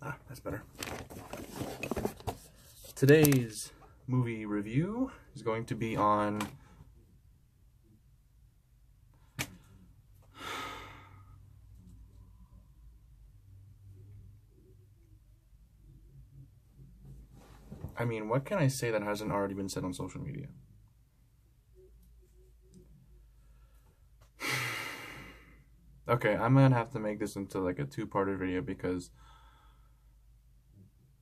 That's better. Today's movie review is going to be on I mean, what can I say that hasn't already been said on social media? Okay, I'm gonna have to make this into like a two-parter video because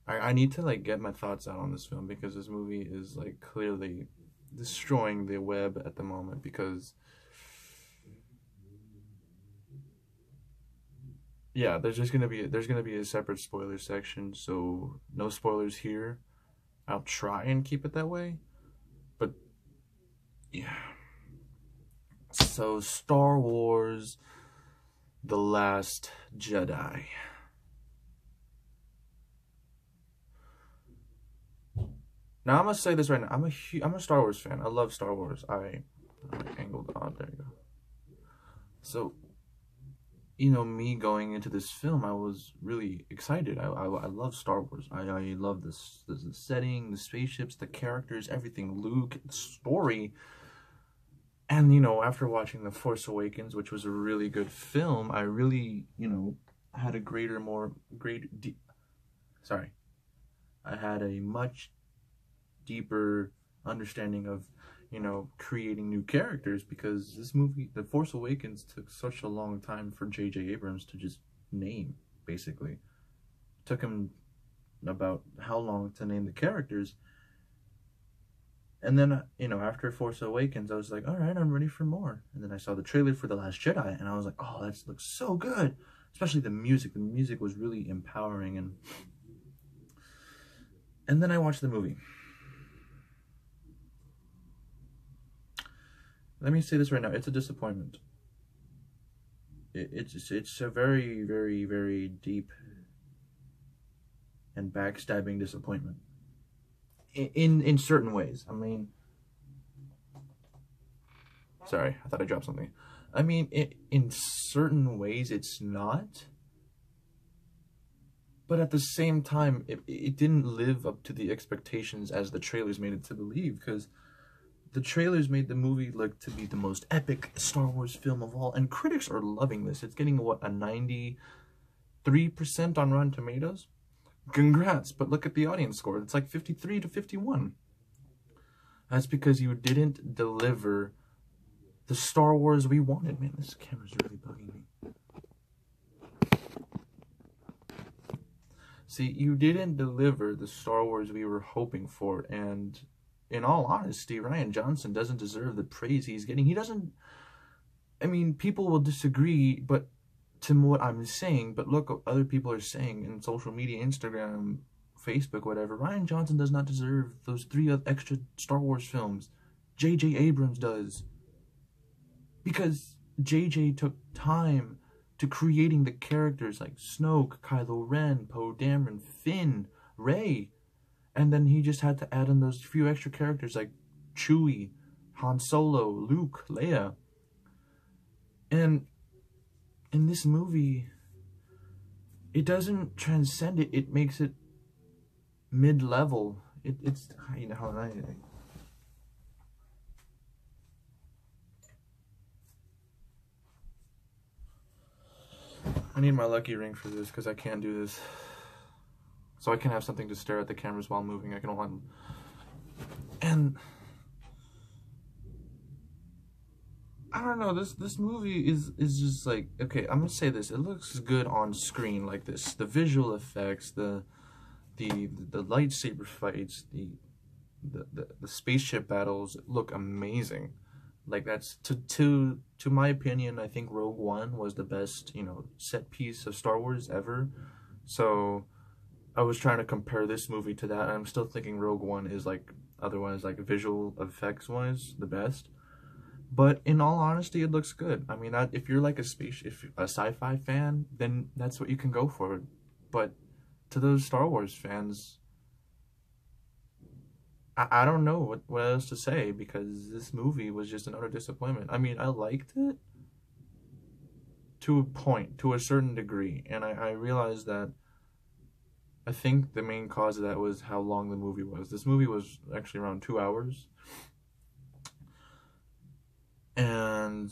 I need to like get my thoughts out on this film, because this movie is like clearly destroying the web at the moment, because yeah, there's gonna be a separate spoiler section, so no spoilers here. I'll try and keep it that way, but yeah. So Star Wars The Last Jedi. Now I'm gonna say this right now. I'm a Star Wars fan. I love Star Wars. I angled on. There you go. So, you know, me going into this film, I was really excited. I love Star Wars. I love the setting, the spaceships, the characters, everything. Luke, the story. And, you know, after watching The Force Awakens, which was a really good film, I really, you know, had a I had a much deeper understanding of, you know, creating new characters, because this movie, The Force Awakens, took such a long time for J.J. Abrams to just name, basically. It took him about how long to name the characters. And then, you know, after Force Awakens, I was like, all right, I'm ready for more. And then I saw the trailer for The Last Jedi, and I was like, oh, that looks so good. Especially the music. The music was really empowering. And then I watched the movie. Let me say this right now. It's a disappointment. It's a very, very, very deep and backstabbing disappointment. In certain ways. I mean, sorry, I thought I dropped something. I mean, in certain ways it's not, but at the same time it didn't live up to the expectations as the trailers made it to believe, because the trailers made the movie look to be the most epic Star Wars film of all, and critics are loving this. It's getting, what, a 93% on Rotten Tomatoes? Congrats, but look at the audience score. It's like 53 to 51. That's because you didn't deliver the Star Wars we wanted. Man, this camera's really bugging me. See, you didn't deliver the Star Wars we were hoping for, and in all honesty, Rian Johnson doesn't deserve the praise he's getting. He doesn't... I mean, people will disagree, but to what I'm saying, but look what other people are saying in social media, Instagram, Facebook, whatever. Rian Johnson does not deserve those 3 extra Star Wars films. J.J. Abrams does. Because J.J. took time to creating the characters like Snoke, Kylo Ren, Poe Dameron, Finn, Rey. And then he just had to add in those few extra characters like Chewie, Han Solo, Luke, Leia. And in this movie, it doesn't transcend it. It makes it mid-level. It's, you know, I need my lucky ring for this, because I can't do this. So I can have something to stare at the cameras while moving. I can hold on. And I don't know, this movie is just like, okay, I'm gonna say this. It looks good on screen like this. The visual effects, the lightsaber fights, the spaceship battles look amazing. Like, that's to my opinion, I think Rogue One was the best, you know, set piece of Star Wars ever. So I was trying to compare this movie to that, and I'm still thinking Rogue One is, like, otherwise, like, visual effects wise, the best. But in all honesty, it looks good. I mean, if you're like a sci-fi fan, then that's what you can go for. But to those Star Wars fans, I don't know what else to say, because this movie was just another disappointment. I mean, I liked it to a point, to a certain degree, and I realized that I think the main cause of that was how long the movie was. This movie was actually around 2 hours. And,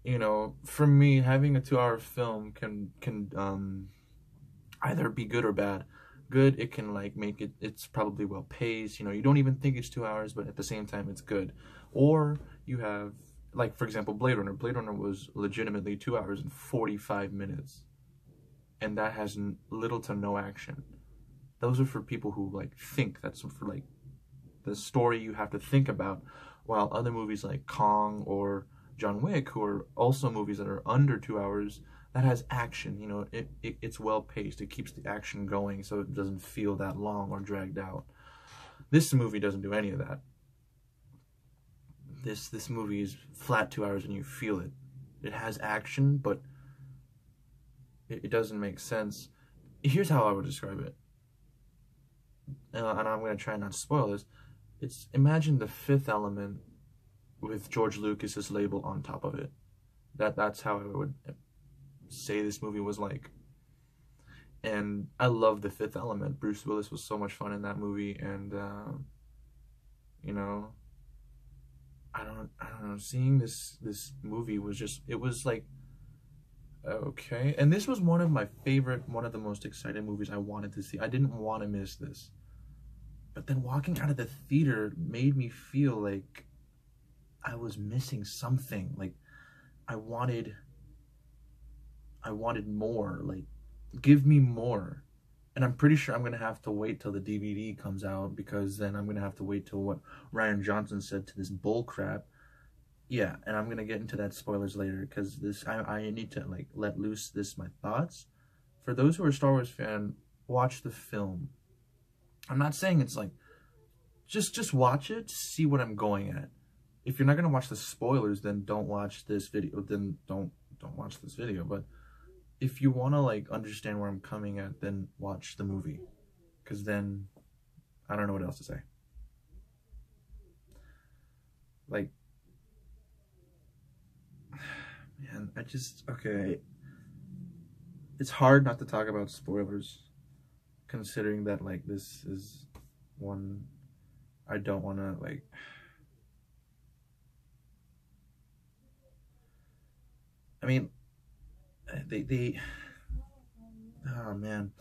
you know, for me, having a 2 hour film can either be good or bad. Good, it can like make it's probably well paced. You know, you don't even think it's 2 hours, but at the same time, it's good. Or you have, like, for example, Blade Runner. Blade Runner was legitimately 2 hours and 45 minutes. And that has little to no action. Those are for people who like think. That's for like the story you have to think about. While other movies like Kong or John Wick, who are also movies that are under 2 hours, that has action. You know, it's well paced. It keeps the action going, so it doesn't feel that long or dragged out. This movie doesn't do any of that. This movie is flat 2 hours and you feel it. It has action, but it doesn't make sense. Here's how I would describe it. And I'm going to try not to spoil this. It's, imagine The Fifth Element with George Lucas's label on top of it. That's how I would say this movie was like. And I love The Fifth Element. Bruce Willis was so much fun in that movie, and you know, I don't know. Seeing this movie was just, it was like, okay. And this was one of my favorite, one of the most exciting movies I wanted to see. I didn't want to miss this. But then walking out of the theater made me feel like I was missing something. Like I wanted more. Like, give me more. And I'm pretty sure I'm going to have to wait till the DVD comes out, because then I'm going to have to wait till what Rian Johnson said to this bull crap. Yeah, and I'm going to get into that spoilers later, because I need to like let loose my thoughts. For those who are a Star Wars fan, watch the film. I'm not saying it's like, just watch it to see what I'm going at. If you're not going to watch the spoilers, then don't watch this video. Then don't watch this video. But if you want to like understand where I'm coming at, then watch the movie. Because then I don't know what else to say. Like, man, okay. It's hard not to talk about spoilers, considering that like this is one I don't want to like. I mean, they oh man,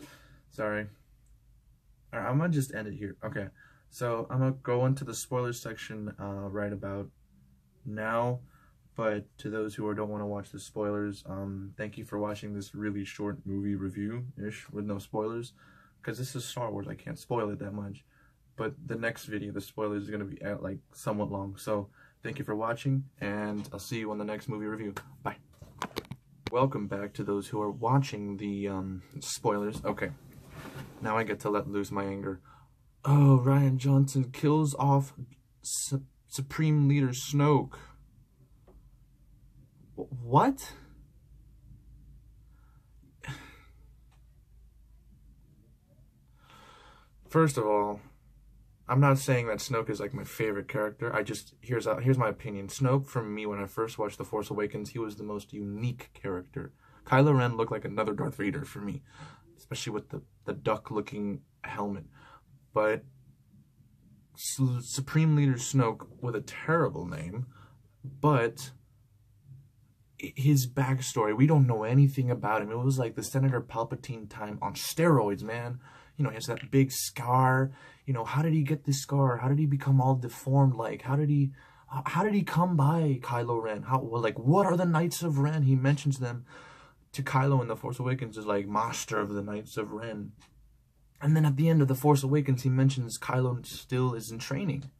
sorry. All right, I'm gonna just end it here. Okay, so I'm gonna go into the spoilers section right about now. But to those who don't want to watch the spoilers, thank you for watching this really short movie review-ish with no spoilers. Because this is Star Wars, I can't spoil it that much. But the next video, the spoilers is going to be like somewhat long. So thank you for watching, and I'll see you on the next movie review. Bye. Welcome back to those who are watching the spoilers. Okay, now I get to let loose my anger. Oh, Rian Johnson kills off Supreme Leader Snoke. What? First of all, I'm not saying that Snoke is like my favorite character. Here's my opinion. Snoke, for me, when I first watched The Force Awakens, he was the most unique character. Kylo Ren looked like another Darth Vader for me, especially with the duck-looking helmet. But Supreme Leader Snoke, with a terrible name, but his backstory, we don't know anything about him. It was like the Senator Palpatine time on steroids, man. You know, he has that big scar. You know, how did he get this scar? How did he become all deformed? Like, how did he come by Kylo Ren? What are the Knights of Ren? He mentions them to Kylo in The Force Awakens as like master of the Knights of Ren. And then at the end of The Force Awakens, he mentions Kylo still is in training.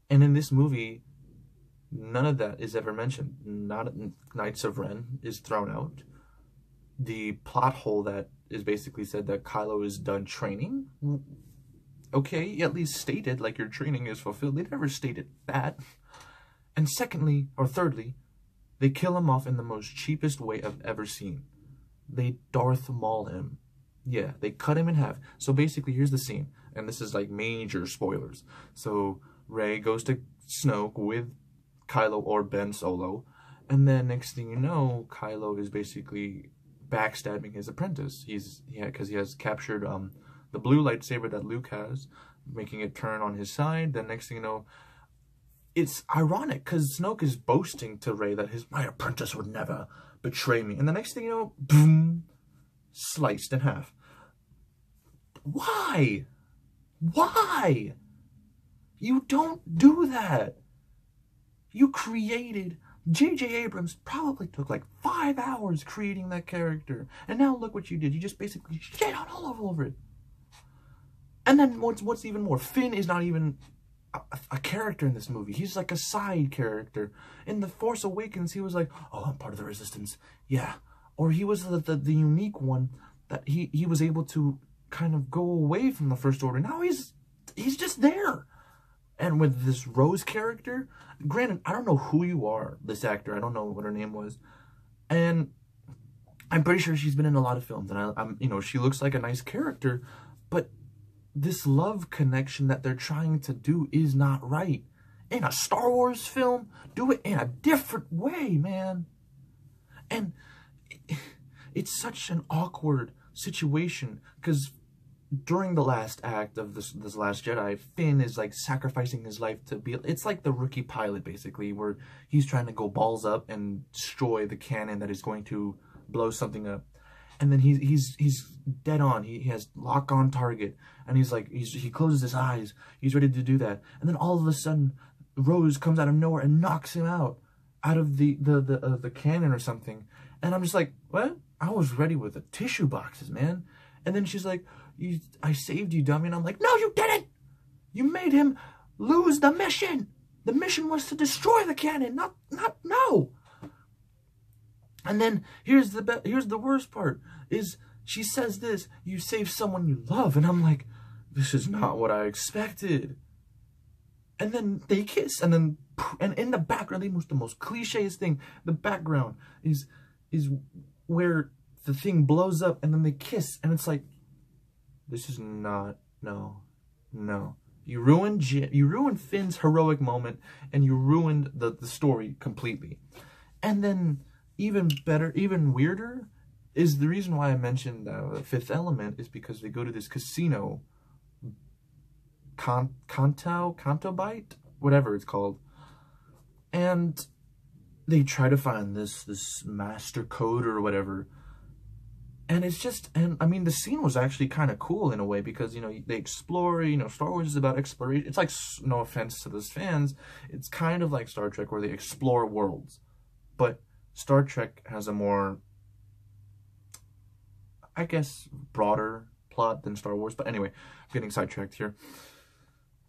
And in this movie, none of that is ever mentioned. Not Knights of Ren is thrown out. The plot hole that is basically said that Kylo is done training. Okay, at least stated like your training is fulfilled. They never stated that. And thirdly, they kill him off in the most cheapest way I've ever seen. They Darth Maul him. Yeah, they cut him in half. So basically, here's the scene. And this is like major spoilers. So Rey goes to Snoke with Kylo or Ben Solo. And then next thing you know, Kylo is basically backstabbing his apprentice. Because he has captured the blue lightsaber that Luke has, making it turn on his side. Then next thing you know, it's ironic because Snoke is boasting to Rey that my apprentice would never betray me. And the next thing you know, boom, sliced in half. Why? Why? You don't do that. You created... J.J. Abrams probably took like 5 hours creating that character. And now look what you did. You just basically shit on all over it. And then what's even more, Finn is not even a character in this movie. He's like a side character. In The Force Awakens, he was like, oh, I'm part of the Resistance. Yeah. Or he was the unique one that he was able to kind of go away from the First Order. Now he's just there. And with this Rose character, granted, I don't know who you are, this actor. I don't know what her name was. And I'm pretty sure she's been in a lot of films. And I'm you know, she looks like a nice character. But this love connection that they're trying to do is not right. In a Star Wars film, do it in a different way, man. And it's such an awkward situation because during the last act of this Last Jedi, Finn is like sacrificing his life to be... It's like the rookie pilot, basically, where he's trying to go balls up and destroy the cannon that is going to blow something up. And then he's dead on. He has lock on target, and he's like he closes his eyes. He's ready to do that, and then all of a sudden, Rose comes out of nowhere and knocks him out of the cannon or something. And I'm just like, what? I was ready with the tissue boxes, man. And then she's like, I saved you, dummy. And I'm like, no, you didn't. You made him lose the mission. The mission was to destroy the cannon, no. And then here's the worst part is she says this, you save someone you love, and I'm like, this is not what I expected. And then they kiss, and in the background, the most clicheest thing, the background is where the thing blows up, and then they kiss, and it's like, this is not, no. You ruined Finn's heroic moment, and you ruined the story completely. And then even better, even weirder, is the reason why I mentioned the Fifth Element is because they go to this casino, Canto Bite, whatever it's called, and they try to find this master code or whatever. And it's just, and I mean, the scene was actually kind of cool in a way because, you know, they explore, you know, Star Wars is about exploration. It's like, no offense to those fans, it's kind of like Star Trek where they explore worlds. But Star Trek has a more, I guess, broader plot than Star Wars. But anyway, I'm getting sidetracked here.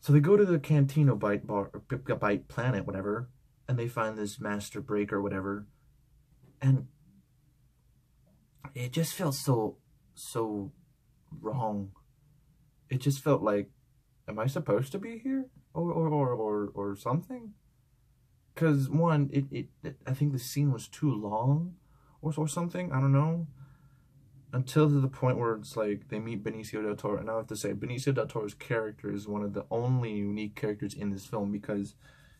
So they go to the Cantina Bite planet, whatever, and they find this master break or whatever. And it just felt so wrong. It just felt like, am I supposed to be here or something? Because one, I think the scene was too long or something. I don't know. Until to the point where it's like they meet Benicio del Toro, and I have to say Benicio del Toro's character is one of the only unique characters in this film because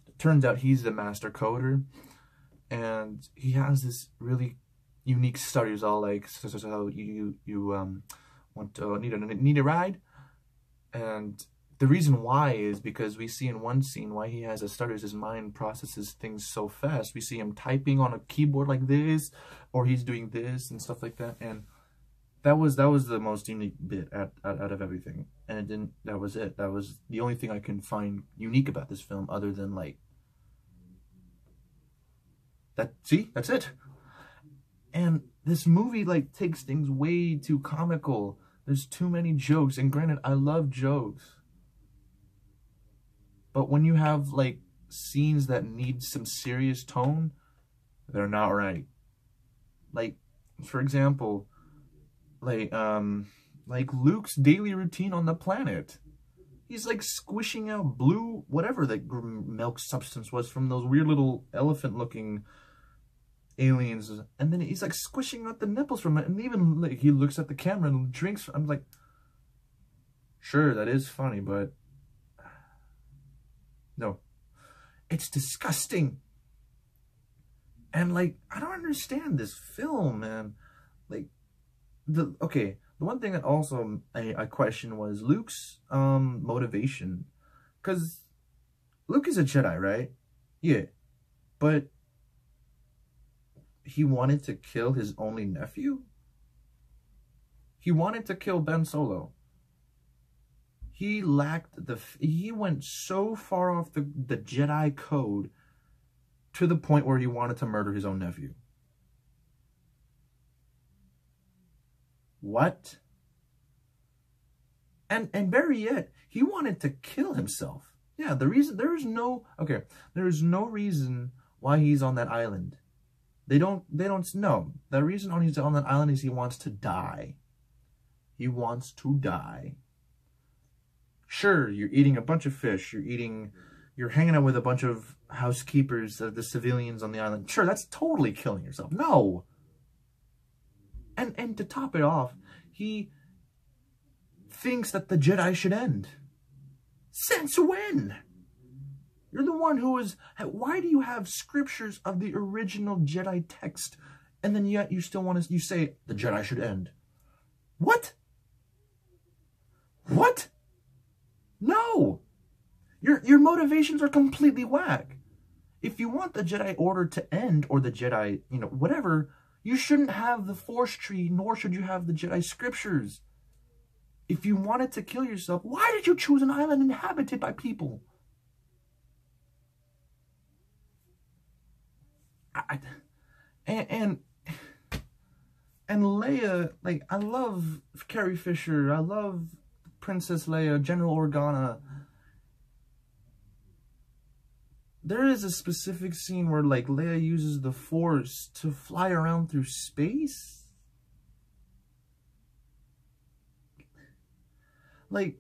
it turns out he's the master coder, and he has this really unique study. He's all like, so you want to need a ride, and the reason why is because we see in one scene why he has a stutter is his mind processes things so fast. We see him typing on a keyboard like this, or he's doing this and stuff like that, and that was the most unique bit out of everything. And it didn't. That was it. That was the only thing I can find unique about this film, other than like that. See, that's it. And this movie like takes things way too comical. There's too many jokes, and granted, I love jokes. But when you have like scenes that need some serious tone, they're not right. Like, for example, like Luke's daily routine on the planet. He's like squishing out blue, whatever that milk substance was from those weird little elephant-looking aliens, and then he's like squishing out the nipples from it, and even like he looks at the camera and drinks. I'm like, sure, that is funny, but no, it's disgusting. And like, I don't understand this film, man. Like, the one thing that also I questioned was Luke's motivation. Because Luke is a Jedi, right? Yeah. But he wanted to kill his only nephew? He wanted to kill Ben Solo. He went so far off the Jedi code to the point where he wanted to murder his own nephew. What? And better yet, he wanted to kill himself. Yeah, there is no reason why he's on that island. They don't know. The reason he's on that island is he wants to die. He wants to die. Sure, you're eating a bunch of fish. You're hanging out with a bunch of housekeepers, the civilians on the island. Sure, that's totally killing yourself. No. And to top it off, he thinks that the Jedi should end. Since when? You're the one who is... Why do you have scriptures of the original Jedi text, and then yet you still want to... You say, the Jedi should end. What? What? No! Your motivations are completely whack. If you want the Jedi Order to end, or the Jedi, whatever, you shouldn't have the Force tree, nor should you have the Jedi scriptures. If you wanted to kill yourself, why did you choose an island inhabited by people? And Leia, like, I love Carrie Fisher, I love Princess Leia, General Organa. There is a specific scene where, like, Leia uses the Force to fly around through space. Like,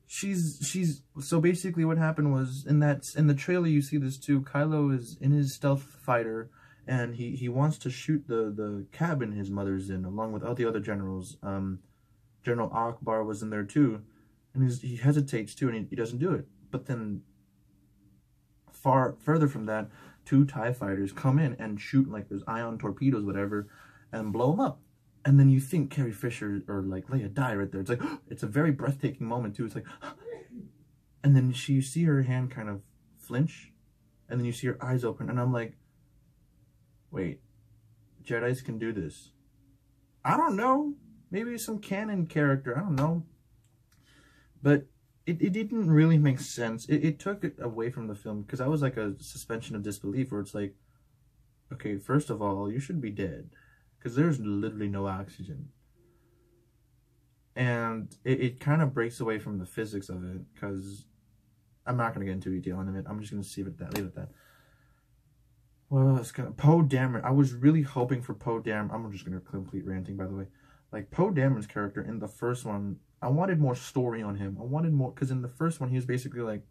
so basically what happened was, in the trailer you see this too, Kylo is in his stealth fighter, and he wants to shoot the cabin his mother's in, along with all the other generals. General Akbar was in there too, and he hesitates too, and he doesn't do it. But then, further from that, 2 TIE fighters come in and shoot, like, those ion torpedoes, whatever, and blow them up. And then you think Carrie Fisher or, like, Leia die right there. It's like, it's a very breathtaking moment too. It's like, and then you see her hand kind of flinch, and then you see her eyes open, and I'm like, wait, Jedis can do this. I don't know. Maybe some canon character. I don't know. But it didn't really make sense. It took it away from the film, because I was like a suspension of disbelief, where it's like, okay, first of all, you should be dead, because there's literally no oxygen. And it kind of breaks away from the physics of it, because I'm not going to get into detail in it. I'm just going to leave it at that. Well, it's gonna Poe Dameron. I was really hoping for Poe Dameron. I'm just going to complete ranting, by the way. Like, Poe Dameron's character in the first one, I wanted more story on him. I wanted more, because in the first one, he was basically like,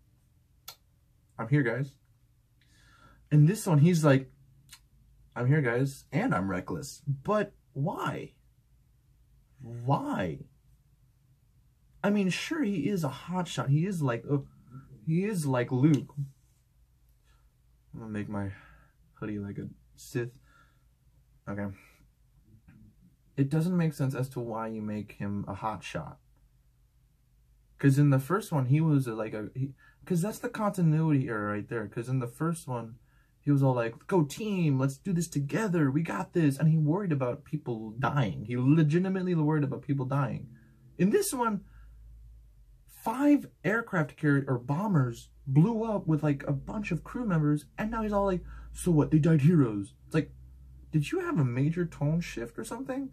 I'm here, guys. In this one, he's like, I'm here, guys, and I'm reckless. But why? Why? I mean, sure, he is a hotshot. He is like Luke. I'm gonna make my hoodie like a Sith. Okay. It doesn't make sense as to why you make him a hotshot. Because in the first one, he was because that's the continuity error right there. Because in the first one, he was all like, go team, let's do this together, we got this. And he worried about people dying. He legitimately worried about people dying. In this one, 5 aircraft carrier or bombers blew up with like a bunch of crew members, and now he's all like, so what, they died heroes. It's like, did you have a major tone shift or something?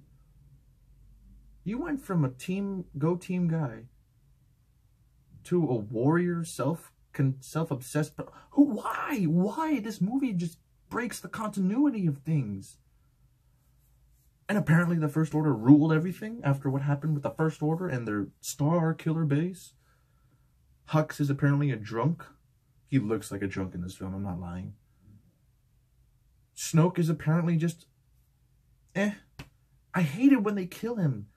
You went from a go team guy to a warrior, self-obsessed. Why? This movie just breaks the continuity of things. And apparently the First Order ruled everything after what happened with the First Order and their Star Killer base. Hux is apparently a drunk. He looks like a drunk in this film, I'm not lying. Snoke is apparently just... I hate it when they kill him,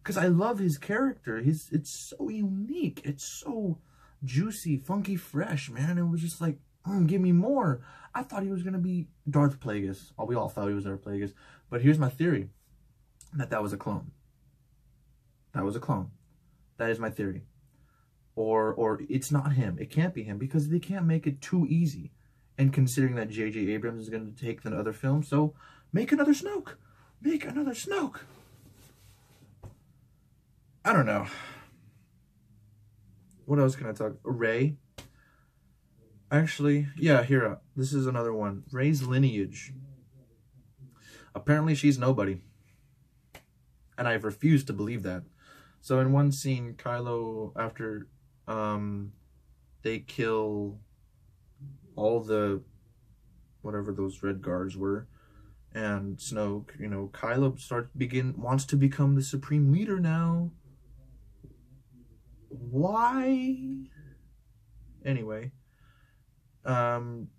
because I love his character. It's so unique. It's so juicy, funky, fresh, man. It was just like, give me more. I thought he was going to be Darth Plagueis. We all thought he was Darth Plagueis. But here's my theory. that was a clone. That was a clone. That is my theory. Or it's not him. It can't be him because they can't make it too easy. And considering that J.J. Abrams is going to take the other film, so make another Snoke. Make another Snoke. I don't know. What else can I talk? Rey. Actually, yeah, here. This is another one. Rey's lineage. Apparently, she's nobody. And I've refused to believe that. So in one scene, Kylo, after they kill all the whatever those red guards were, and Snoke, you know, Kylo wants to become the supreme leader now. Why? Anyway,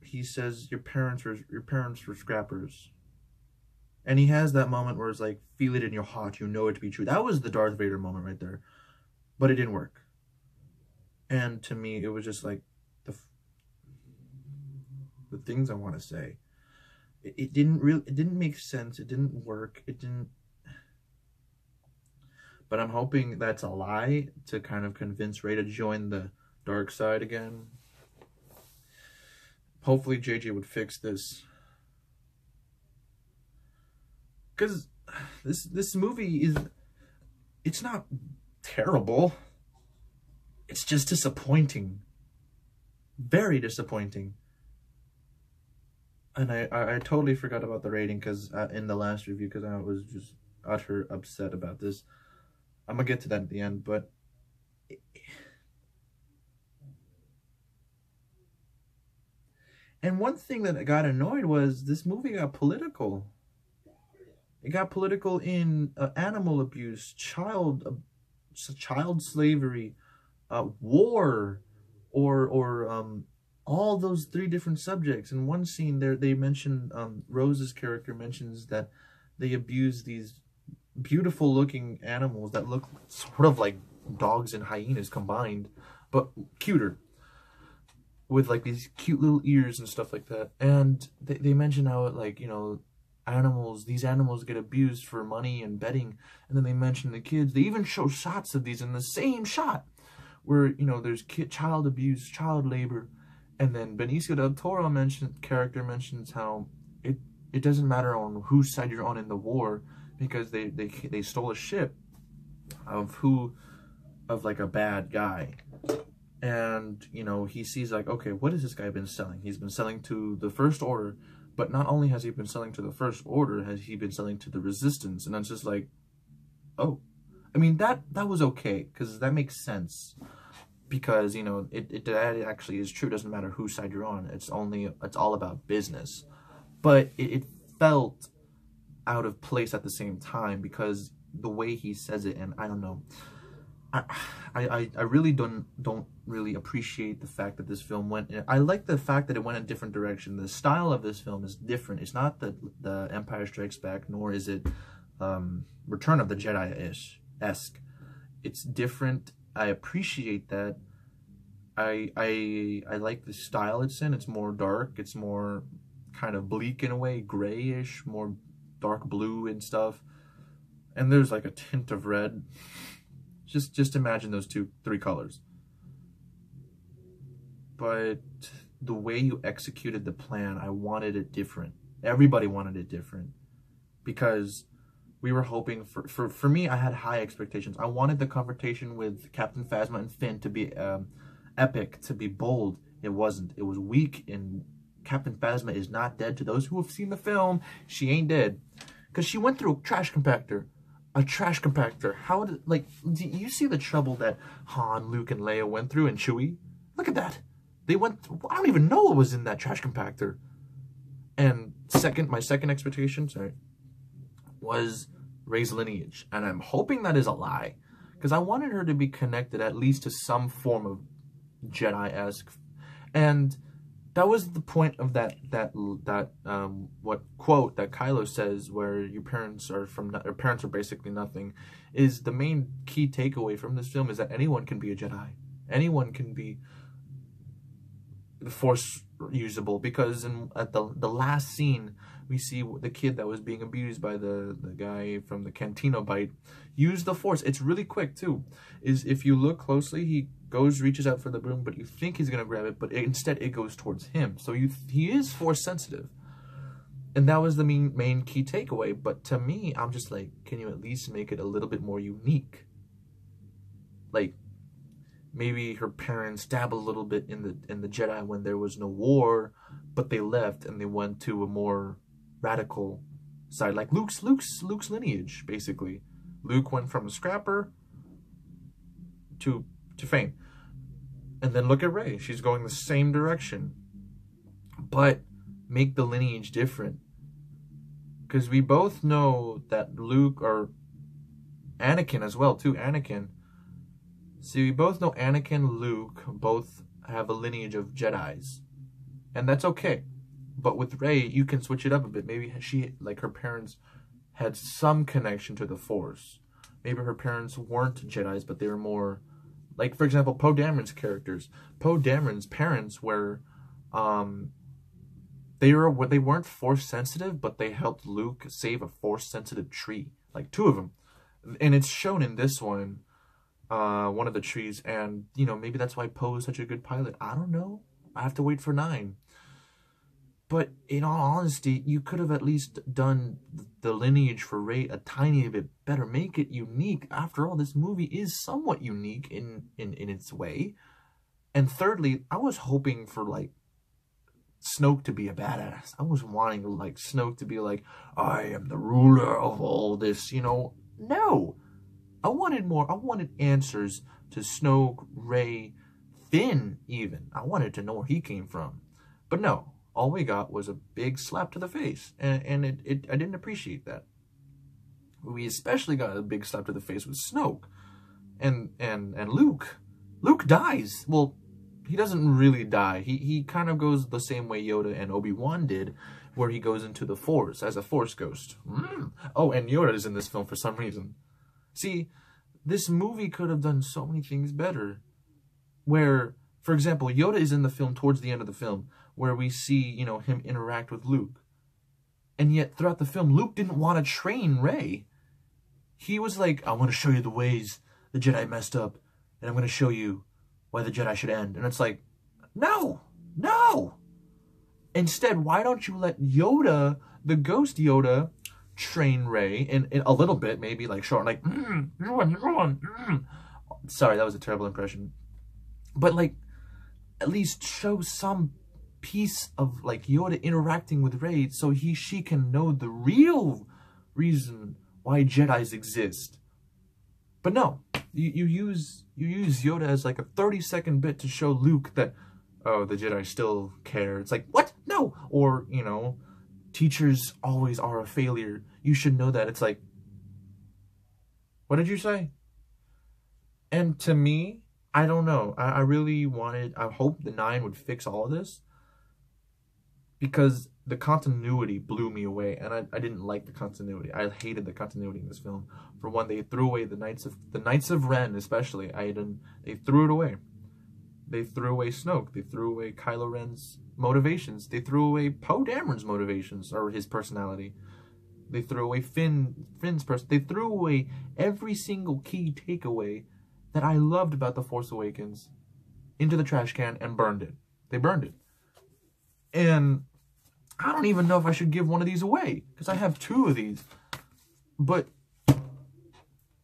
he says your parents were scrappers. And he has that moment where it's like, feel it in your heart, you know it to be true. That was the Darth Vader moment right there. But it didn't work. And to me, it was just like, the things I want to say. It didn't make sense. It didn't work. It didn't. But I'm hoping that's a lie to kind of convince Rey to join the dark side again. Hopefully JJ would fix this. Because this movie it's not terrible. It's just disappointing. Very disappointing. And I totally forgot about the rating because in the last review, because I was just utter upset about this. I'm going to get to that at the end, but... And one thing that got annoyed was this movie got political. It got political in animal abuse, child slavery, war, or all those 3 different subjects. In one scene, they mention Rose's character mentions that they abuse these beautiful-looking animals that look sort of like dogs and hyenas combined, but cuter, with like these cute little ears and stuff like that. And they mention how, like, you know, these animals get abused for money and betting, and then they mention the kids. They even show shots of these in the same shot where, you know, there's child abuse, child labor, and then Benicio del Toro character mentions how it doesn't matter on whose side you're on in the war, because they stole a ship of like a bad guy. And, you know, he sees like, okay, what has this guy been selling? He's been selling to the First Order. But not only has he been selling to the First Order, has he been selling to the Resistance. And it's just like, oh. I mean, that was okay, because that makes sense. Because, you know, that actually is true. It doesn't matter whose side you're on. It's all about business. But it felt out of place at the same time, because the way he says it, and I don't know. I really don't really appreciate the fact that this film went. I like the fact that it went a different direction. The style of this film is different. It's not the Empire Strikes Back, nor is it Return of the Jedi-esque. It's different. I appreciate that. I like the style it's in. It's more dark. It's more kind of bleak in a way, grayish, more dark blue and stuff. And there's like a tint of red. Just imagine those 3 colors. But the way you executed the plan, I wanted it different. Everybody wanted it different. Because we were hoping for me, I had high expectations. I wanted the confrontation with Captain Phasma and Finn to be epic, to be bold. It wasn't. It was weak, and Captain Phasma is not dead. To those who have seen the film, she ain't dead. Because she went through a trash compactor. A trash compactor. How did, like, do you see the trouble that Han, Luke, and Leia went through, and Chewie? Look at that. They went through, I don't even know what was in that trash compactor. And my second expectation, was Rey's lineage. And I'm hoping that is a lie. Because I wanted her to be connected at least to some form of Jedi-esque. And that was the point of that what quote that Kylo says, where your parents are basically nothing, is the main key takeaway from this film is that anyone can be a Jedi. Anyone can be Force usable, because at the last scene we see the kid that was being abused by the guy from the Cantino bite use the Force. It's really quick too. Is if you look closely, he reaches out for the broom, but you think he's gonna grab it, but instead it goes towards him. So he is Force sensitive, and that was the main key takeaway. But to me, I'm just like, can you at least make it a little bit more unique? Like, maybe her parents dabbled a little bit in the Jedi when there was no war, but they left and they went to a more radical side, like Luke's lineage, basically. Luke went from a scrapper to fame. And then look at Rey. She's going the same direction. But make the lineage different. Because we both know that Luke, or Anakin as well, too, Anakin. See, we both know Anakin, Luke, both have a lineage of Jedis. And that's okay. But with Rey, you can switch it up a bit. Maybe she, like, her parents had some connection to the Force. Maybe her parents weren't Jedis, but they were more, like, for example, Poe Dameron's characters. Poe Dameron's parents were, they weren't Force sensitive, but they helped Luke save a Force sensitive tree, like 2 of them. And it's shown in this one of the trees, and, you know, maybe that's why Poe is such a good pilot. I don't know. I have to wait for 9. But in all honesty, you could have at least done the lineage for Rey a tiny bit better. Make it unique. After all, this movie is somewhat unique in its way. And thirdly, I was hoping for, like, Snoke to be a badass. I was wanting, like, Snoke to be like, I am the ruler of all this, you know. No. I wanted more. I wanted answers to Snoke, Rey, Finn, even. I wanted to know where he came from. But no. All we got was a big slap to the face, and I didn't appreciate that. We especially got a big slap to the face with Snoke, and Luke. Luke dies. Well, he doesn't really die. He kind of goes the same way Yoda and Obi-Wan did, where he goes into the Force as a Force ghost. Oh, and Yoda is in this film for some reason. See, this movie could have done so many things better. Where, for example, Yoda is in the film towards the end of the film, where we see, you know, him interact with Luke. And yet, throughout the film, Luke didn't want to train Rey. He was like, I want to show you the ways the Jedi messed up, and I'm going to show you why the Jedi should end. And it's like, no, no. Instead, why don't you let Yoda, the ghost Yoda, train Rey in a little bit, maybe like short, like, you're on. Sorry, that was a terrible impression. But, like, at least show some piece of, like, Yoda interacting with Rey so she can know the real reason why Jedis exist. But no, you use Yoda as like a 30-second bit to show Luke that, oh, the Jedi still care. It's like, what? No. Or, you know, teachers always are a failure. You should know that. It's like, what did you say? And to me, I don't know. I really wanted, I hope the 9 would fix all of this, because the continuity blew me away, and I didn't like the continuity. I hated the continuity in this film. For one, they threw away the Knights of Ren, especially. They threw it away. They threw away Snoke. They threw away Kylo Ren's motivations. They threw away Poe Dameron's motivations, or his personality. They threw away Finn's person. They threw away every single key takeaway that I loved about The Force Awakens into the trash can and burned it. They burned it. And I don't even know if I should give one of these away, because I have 2 of these. But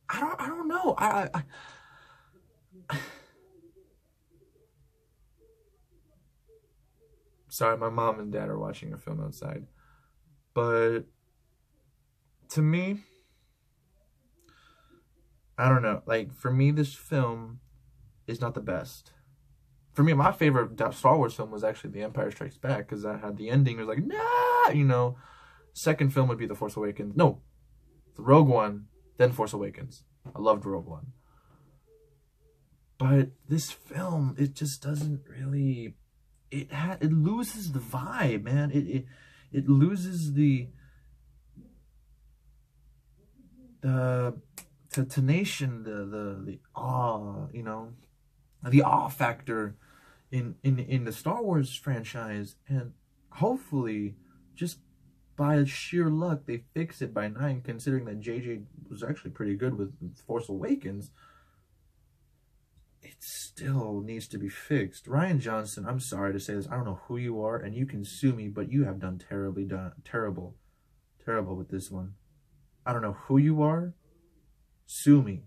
I don't know. Sorry, my mom and dad are watching a film outside. But to me, I don't know. Like, for me, this film is not the best. For me, my favorite Star Wars film was actually The Empire Strikes Back, because I had the ending. It was like, nah, you know. Second film would be The Force Awakens. No, the Rogue One, then Force Awakens. I loved Rogue One. But this film, it just doesn't really, it loses the vibe, man. It loses the tenation, the awe, you know, the awe factor. in the Star Wars franchise, and hopefully just by sheer luck they fix it by 9, considering that JJ was actually pretty good with Force Awakens. It still needs to be fixed. Rian Johnson, I'm sorry to say this, I don't know who you are, and you can sue me, but you have done terrible with this one. I don't know who you are. Sue me.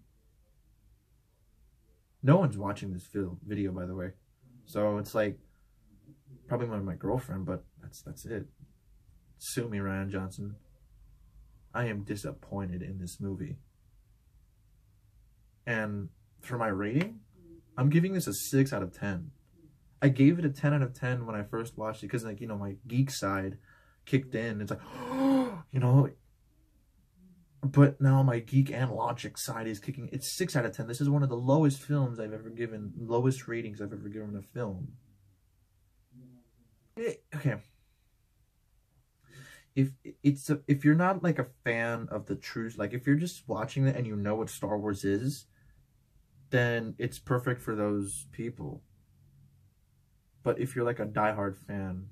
No one's watching this video, by the way. So it's like, probably my girlfriend, but that's it. Sue me, Rian Johnson. I am disappointed in this movie. And for my rating, I'm giving this a 6 out of 10. I gave it a 10 out of 10 when I first watched it because, like, you know, my geek side kicked in. It's like, you know, but now my geek and logic side is kicking. It's 6 out of 10. This is one of the lowest films I've ever given, lowest ratings I've ever given a film. Okay. If you're not like a fan of the truth, like if you're just watching it and you know what Star Wars is, then it's perfect for those people. But if you're like a diehard fan,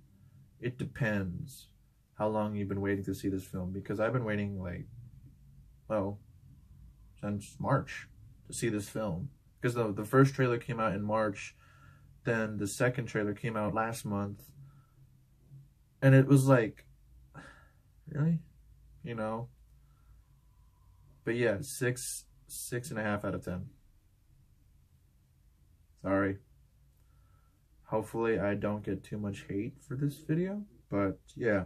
it depends how long you've been waiting to see this film, because I've been waiting like, well, since March to see this film, because the first trailer came out in March, then the second trailer came out last month, and it was like, really, you know. But yeah, 6.5 out of 10. Sorry. Hopefully I don't get too much hate for this video, but yeah.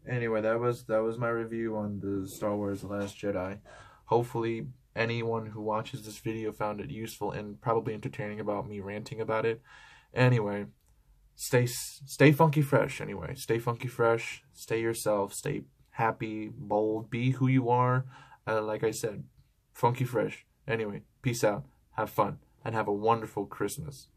Anyway, that was my review on the Star Wars The Last Jedi. Hopefully anyone who watches this video found it useful and probably entertaining about me ranting about it. Anyway, stay funky fresh. Anyway, stay funky fresh, stay yourself, stay happy, bold, be who you are. Like I said, funky fresh. Anyway, peace out, have fun, and have a wonderful Christmas.